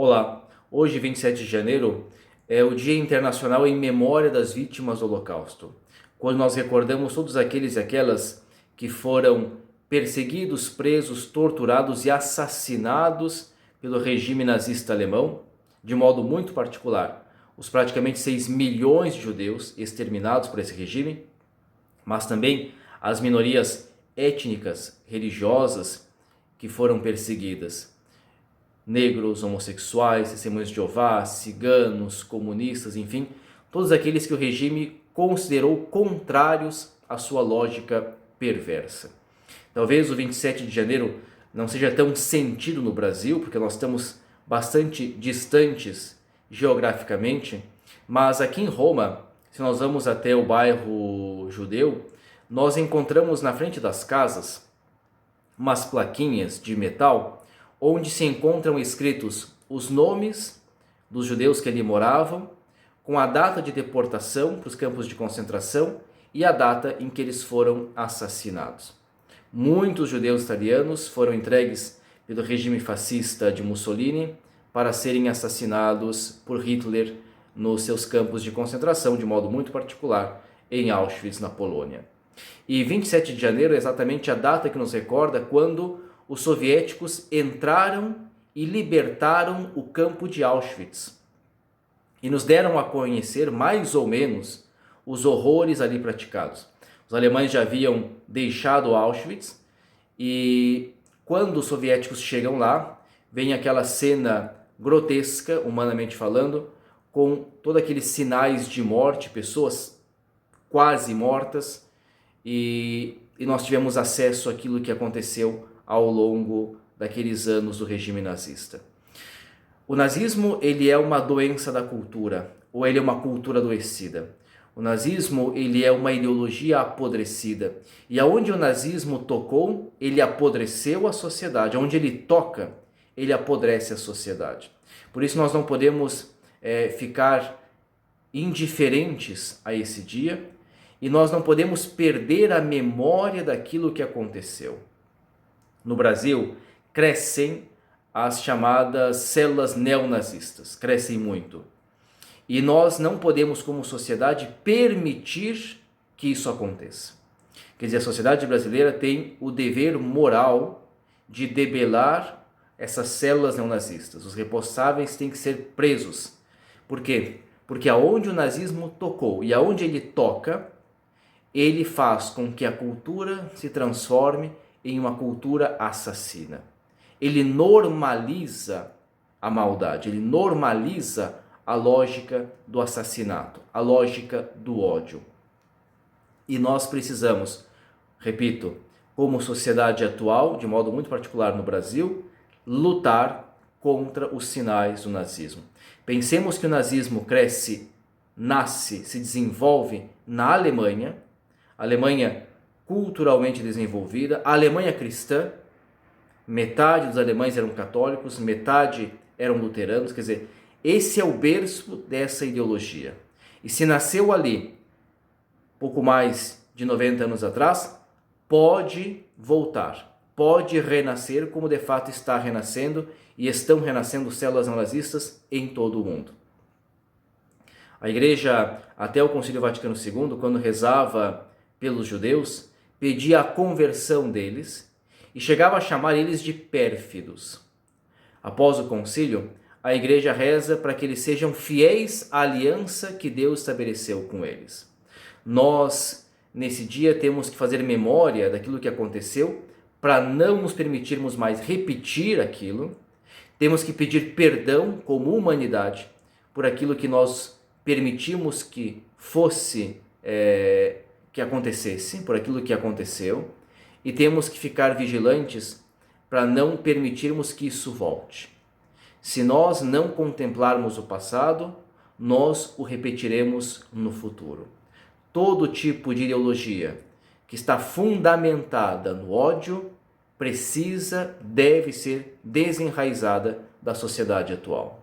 Olá, hoje 27 de janeiro é o Dia Internacional em Memória das Vítimas do Holocausto, quando nós recordamos todos aqueles e aquelas que foram perseguidos, presos, torturados e assassinados pelo regime nazista alemão, de modo muito particular, os praticamente 6 milhões de judeus exterminados por esse regime, mas também as minorias étnicas, religiosas que foram perseguidas. Negros, homossexuais, testemunhas de Jeová, ciganos, comunistas, enfim, todos aqueles que o regime considerou contrários à sua lógica perversa. Talvez o 27 de janeiro não seja tão sentido no Brasil, porque nós estamos bastante distantes geograficamente, mas aqui em Roma, se nós vamos até o bairro judeu, nós encontramos na frente das casas umas plaquinhas de metal onde se encontram escritos os nomes dos judeus que ali moravam, com a data de deportação para os campos de concentração e a data em que eles foram assassinados. Muitos judeus italianos foram entregues pelo regime fascista de Mussolini para serem assassinados por Hitler nos seus campos de concentração, de modo muito particular em Auschwitz, na Polônia. E 27 de janeiro é exatamente a data que nos recorda quando os soviéticos entraram e libertaram o campo de Auschwitz e nos deram a conhecer mais ou menos os horrores ali praticados. Os alemães já haviam deixado Auschwitz e quando os soviéticos chegam lá, vem aquela cena grotesca, humanamente falando, com todos aqueles sinais de morte, pessoas quase mortas, e nós tivemos acesso àquilo que aconteceu ao longo daqueles anos do regime nazista. O nazismo, ele é uma doença da cultura, ou ele é uma cultura adoecida. O nazismo, ele é uma ideologia apodrecida. E aonde o nazismo tocou, ele apodreceu a sociedade. Onde ele toca, ele apodrece a sociedade. Por isso nós não podemos ficar indiferentes a esse dia e nós não podemos perder a memória daquilo que aconteceu. No Brasil, crescem as chamadas células neonazistas, crescem muito. E nós não podemos, como sociedade, permitir que isso aconteça. Quer dizer, a sociedade brasileira tem o dever moral de debelar essas células neonazistas. Os responsáveis têm que ser presos. Por quê? Porque aonde o nazismo tocou e aonde ele toca, ele faz com que a cultura se transforme em uma cultura assassina. Ele normaliza a maldade, ele normaliza a lógica do assassinato, a lógica do ódio. E nós precisamos, repito, como sociedade atual, de modo muito particular no Brasil, lutar contra os sinais do nazismo. Pensemos que o nazismo nasce, se desenvolve na Alemanha, culturalmente desenvolvida, a Alemanha cristã, metade dos alemães eram católicos, metade eram luteranos, quer dizer, esse é o berço dessa ideologia. E se nasceu ali, pouco mais de 90 anos atrás, pode voltar, pode renascer como de fato está renascendo e estão renascendo células nazistas em todo o mundo. A Igreja, até o Concílio Vaticano II, quando rezava pelos judeus, pedia a conversão deles e chegava a chamar eles de pérfidos. Após o concílio, a igreja reza para que eles sejam fiéis à aliança que Deus estabeleceu com eles. Nós, nesse dia, temos que fazer memória daquilo que aconteceu para não nos permitirmos mais repetir aquilo. Temos que pedir perdão como humanidade por aquilo que nós permitimos que que acontecesse, por aquilo que aconteceu, e temos que ficar vigilantes para não permitirmos que isso volte. Se nós não contemplarmos o passado, nós o repetiremos no futuro. Todo tipo de ideologia que está fundamentada no ódio deve ser desenraizada da sociedade atual.